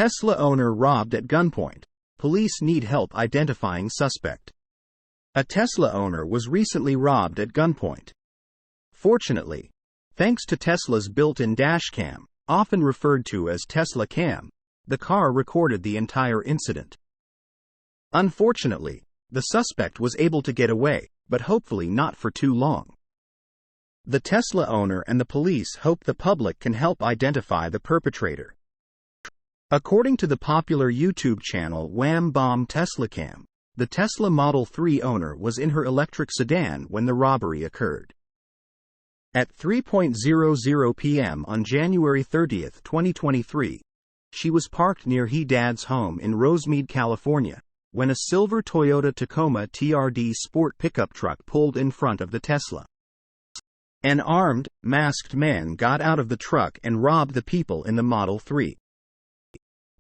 Tesla owner robbed at gunpoint. Police need help identifying suspect. A Tesla owner was recently robbed at gunpoint. Fortunately, thanks to Tesla's built-in dashcam, often referred to as Tesla Cam, the car recorded the entire incident. Unfortunately, the suspect was able to get away, but hopefully not for too long. The Tesla owner and the police hope the public can help identify the perpetrator. According to the popular YouTube channel Wham Bam Tesla Cam, the Tesla Model 3 owner was in her electric sedan when the robbery occurred. At 3:00 p.m. on January 30, 2023, she was parked near her dad's home in Rosemead, California, when a silver Toyota Tacoma TRD sport pickup truck pulled in front of the Tesla. An armed, masked man got out of the truck and robbed the people in the Model 3.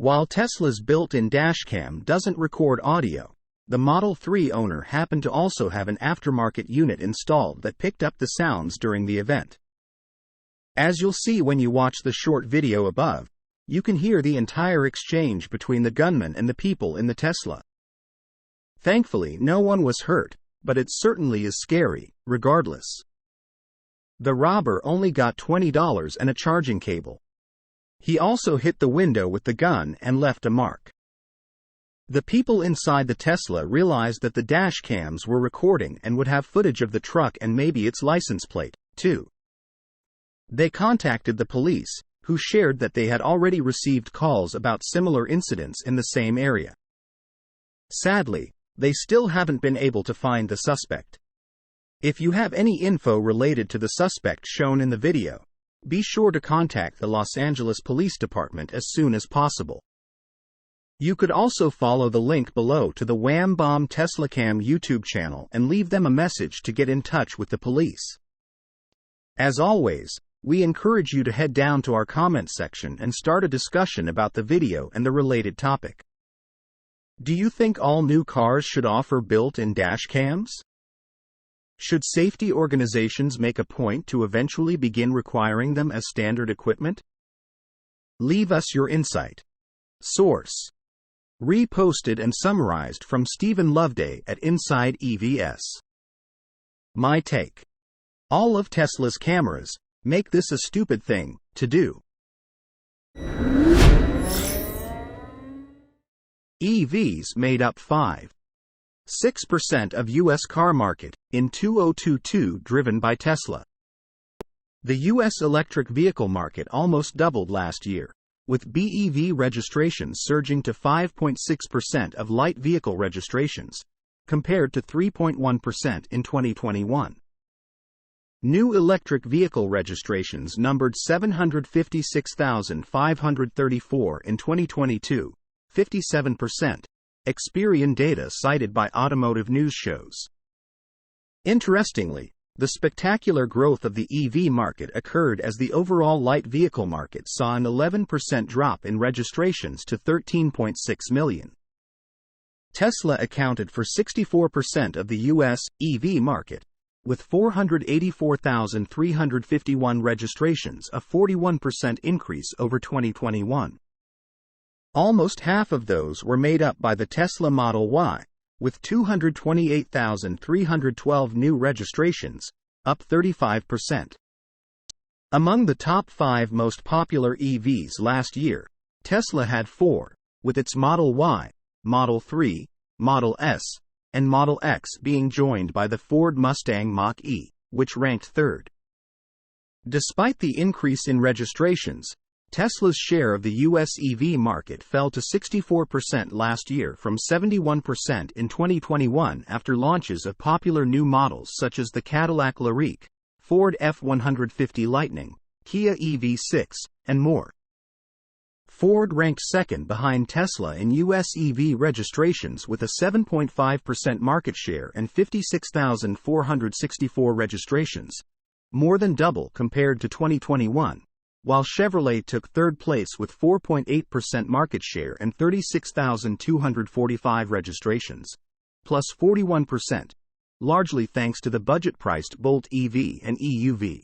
While Tesla's built-in dashcam doesn't record audio, the Model 3 owner happened to also have an aftermarket unit installed that picked up the sounds during the event. As you'll see when you watch the short video above, you can hear the entire exchange between the gunman and the people in the Tesla. Thankfully, no one was hurt, but it certainly is scary, regardless. The robber only got $20 and a charging cable. He also hit the window with the gun and left a mark. The people inside the Tesla realized that the dash cams were recording and would have footage of the truck and maybe its license plate, too. They contacted the police, who shared that they had already received calls about similar incidents in the same area. Sadly, they still haven't been able to find the suspect. If you have any info related to the suspect shown in the video, be sure to contact the Los Angeles Police Department as soon as possible. You could also follow the link below to the Wham Bam Tesla Cam YouTube channel and leave them a message to get in touch with the police. As always, we encourage you to head down to our comment section and start a discussion about the video and the related topic. Do you think all new cars should offer built-in dash cams? Should safety organizations make a point to eventually begin requiring them as standard equipment? Leave us your insight. Source: reposted and summarized from Stephen Loveday at Inside EVS. My take: all of Tesla's cameras make this a stupid thing to do. EVs made up 5.6% of U.S. car market in 2022, driven by Tesla. The U.S. electric vehicle market almost doubled last year, with BEV registrations surging to 5.6% of light vehicle registrations, compared to 3.1% in 2021. New electric vehicle registrations numbered 756,534 in 2022, 57%. Experian data cited by automotive news shows. Interestingly, the spectacular growth of the EV market occurred as the overall light vehicle market saw an 11% drop in registrations to 13.6 million. Tesla accounted for 64% of the U.S. EV market, with 484,351 registrations, a 41% increase over 2021. Almost half of those were made up by the Tesla Model Y, with 228,312 new registrations, up 35%. Among the top 5 most popular EVs last year, Tesla had 4, with its Model Y, Model 3, Model S, and Model X being joined by the Ford Mustang Mach-E, which ranked third. Despite the increase in registrations, Tesla's share of the U.S. EV market fell to 64% last year from 71% in 2021 after launches of popular new models such as the Cadillac LYRIQ, Ford F-150 Lightning, Kia EV6, and more. Ford ranked second behind Tesla in U.S. EV registrations with a 7.5% market share and 56,464 registrations, more than double compared to 2021. While Chevrolet took third place with 4.8% market share and 36,245 registrations, plus 41%, largely thanks to the budget-priced Bolt EV and EUV.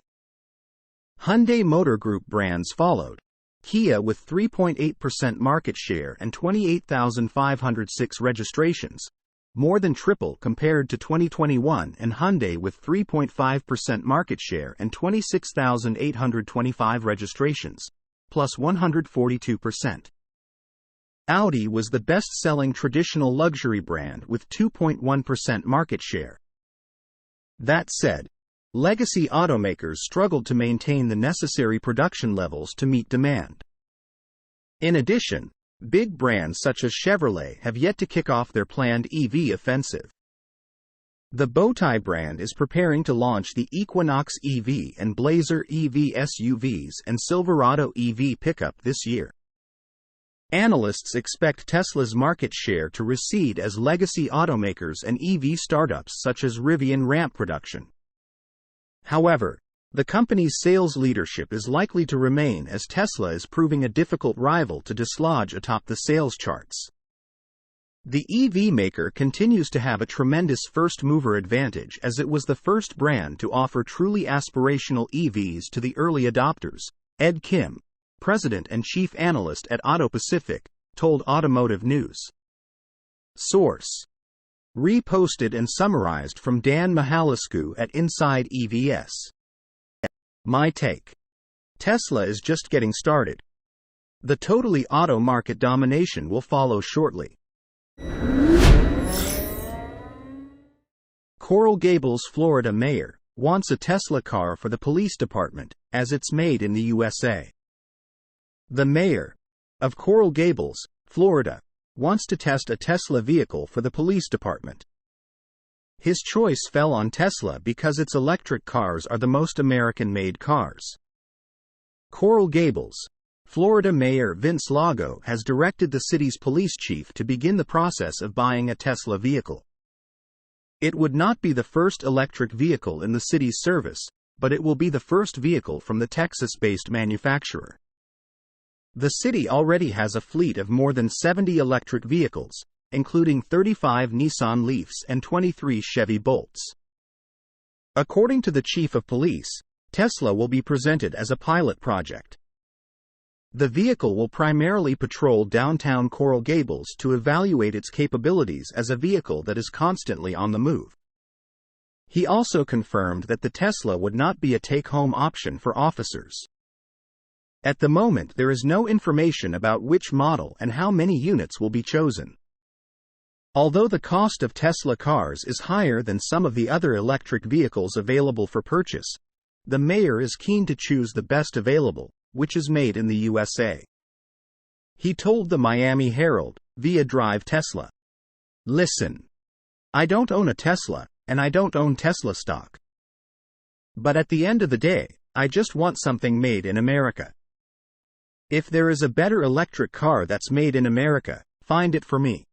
Hyundai Motor Group brands followed. Kia with 3.8% market share and 28,506 registrations, more than triple compared to 2021, and Hyundai with 3.5% market share and 26,825 registrations, plus 142%. Audi was the best-selling traditional luxury brand with 2.1% market share. That said, legacy automakers struggled to maintain the necessary production levels to meet demand. In addition, big brands such as Chevrolet have yet to kick off their planned EV offensive. The Bowtie brand is preparing to launch the Equinox EV and Blazer EV SUVs and Silverado EV pickup this year. Analysts expect Tesla's market share to recede as legacy automakers and EV startups such as Rivian ramp production. However, the company's sales leadership is likely to remain as Tesla is proving a difficult rival to dislodge atop the sales charts. The EV maker continues to have a tremendous first-mover advantage as it was the first brand to offer truly aspirational EVs to the early adopters, Ed Kim, president and chief analyst at Auto Pacific, told Automotive News. Source: reposted and summarized from Dan Mihalascu at Inside EVS. My take: Tesla is just getting started. The totally auto market domination will follow shortly. Coral Gables, Florida mayor wants a Tesla car for the police department, as it's made in the USA. The mayor of Coral Gables, Florida, wants to test a Tesla vehicle for the police department. His choice fell on Tesla because its electric cars are the most American-made cars. Coral Gables, Florida Mayor Vince Lago has directed the city's police chief to begin the process of buying a Tesla vehicle. It would not be the first electric vehicle in the city's service, but it will be the first vehicle from the Texas-based manufacturer. The city already has a fleet of more than 70 electric vehicles, including 35 Nissan Leafs and 23 Chevy Bolts. According to the chief of police, Tesla will be presented as a pilot project. The vehicle will primarily patrol downtown Coral Gables to evaluate its capabilities as a vehicle that is constantly on the move. He also confirmed that the Tesla would not be a take-home option for officers. At the moment, there is no information about which model and how many units will be chosen. Although the cost of Tesla cars is higher than some of the other electric vehicles available for purchase, the mayor is keen to choose the best available, which is made in the USA. He told the Miami Herald, via Drive Tesla, "Listen, I don't own a Tesla, and I don't own Tesla stock. But at the end of the day, I just want something made in America. If there is a better electric car that's made in America, find it for me."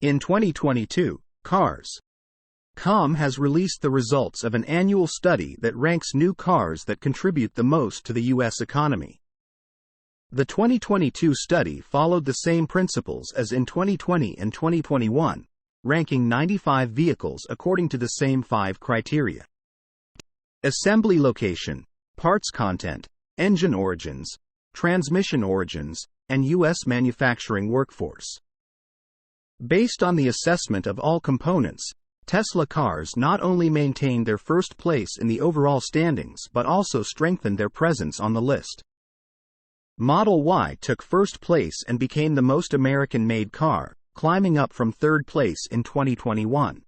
In 2022, Cars.com has released the results of an annual study that ranks new cars that contribute the most to the U.S. economy. The 2022 study followed the same principles as in 2020 and 2021, ranking 95 vehicles according to the same 5 criteria: assembly location, parts content, engine origins, transmission origins, and U.S. manufacturing workforce. Based on the assessment of all components, Tesla cars not only maintained their first place in the overall standings but also strengthened their presence on the list. Model Y took first place and became the most American-made car, climbing up from third place in 2021.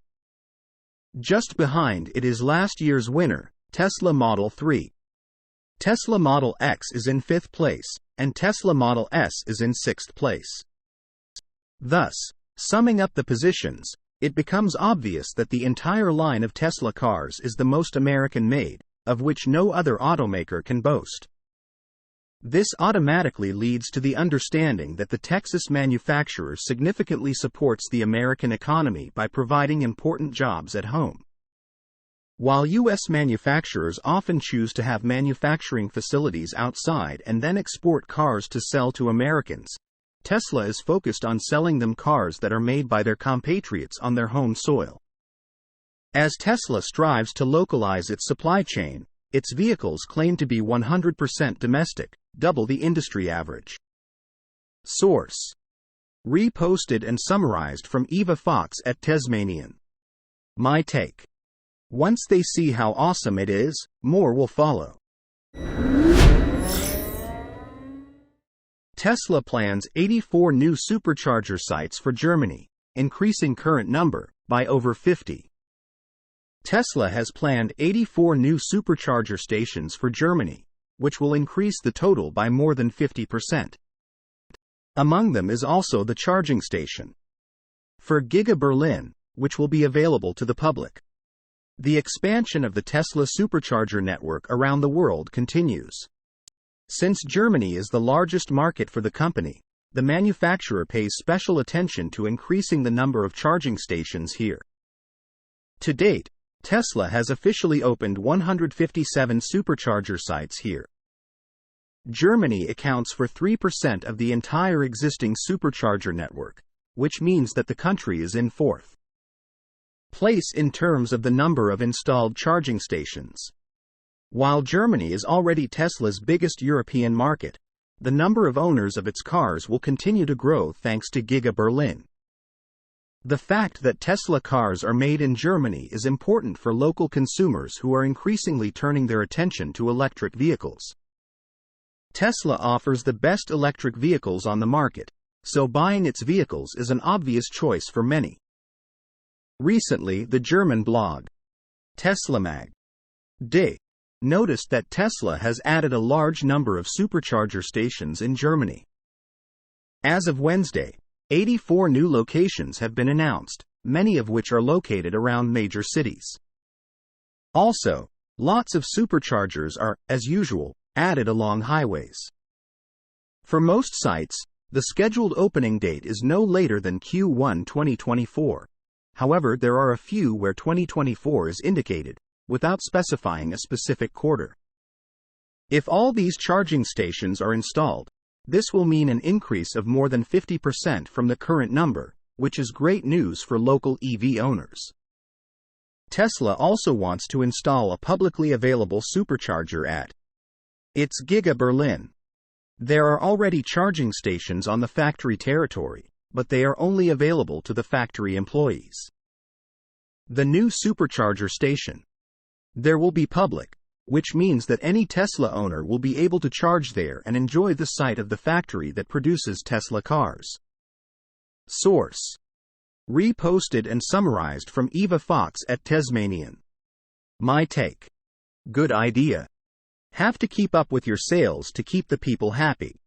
Just behind it is last year's winner, Tesla Model 3. Tesla Model X is in 5th place, and Tesla Model S is in 6th place. Thus, summing up the positions, it becomes obvious that the entire line of Tesla cars is the most American-made, of which no other automaker can boast. This automatically leads to the understanding that the Texas manufacturer significantly supports the American economy by providing important jobs at home. While U.S. manufacturers often choose to have manufacturing facilities outside and then export cars to sell to Americans, Tesla is focused on selling them cars that are made by their compatriots on their home soil. As Tesla strives to localize its supply chain, its vehicles claim to be 100% domestic, double the industry average. Source: reposted and summarized from Eva Fox at Tasmanian. My take: once they see how awesome it is, more will follow. Tesla plans 84 new supercharger sites for Germany, increasing current number by over 50. Tesla has planned 84 new supercharger stations for Germany, which will increase the total by more than 50%. Among them is also the charging station for Giga Berlin, which will be available to the public. The expansion of the Tesla supercharger network around the world continues. Since Germany is the largest market for the company, the manufacturer pays special attention to increasing the number of charging stations here. To date, Tesla has officially opened 157 supercharger sites here. Germany accounts for 3% of the entire existing supercharger network, which means that the country is in fourth place in terms of the number of installed charging stations. While Germany is already Tesla's biggest European market, the number of owners of its cars will continue to grow thanks to Giga Berlin. The fact that Tesla cars are made in Germany is important for local consumers who are increasingly turning their attention to electric vehicles. Tesla offers the best electric vehicles on the market, so buying its vehicles is an obvious choice for many. Recently, the German blog TeslaMag.de noticed that Tesla has added a large number of supercharger stations in Germany. As of Wednesday, 84 new locations have been announced, many of which are located around major cities. Also, lots of superchargers are, as usual, added along highways. For most sites, the scheduled opening date is no later than Q1 2024. However, there are a few where 2024 is indicated, without specifying a specific quarter. If all these charging stations are installed, this will mean an increase of more than 50% from the current number, which is great news for local EV owners. Tesla also wants to install a publicly available supercharger at its Giga Berlin. There are already charging stations on the factory territory, but they are only available to the factory employees. The new supercharger station. There will be public, which means that any Tesla owner will be able to charge there and enjoy the sight of the factory that produces Tesla cars. Source: reposted and summarized from Eva Fox at Tasmanian. My take: good idea. Have to keep up with your sales to keep the people happy.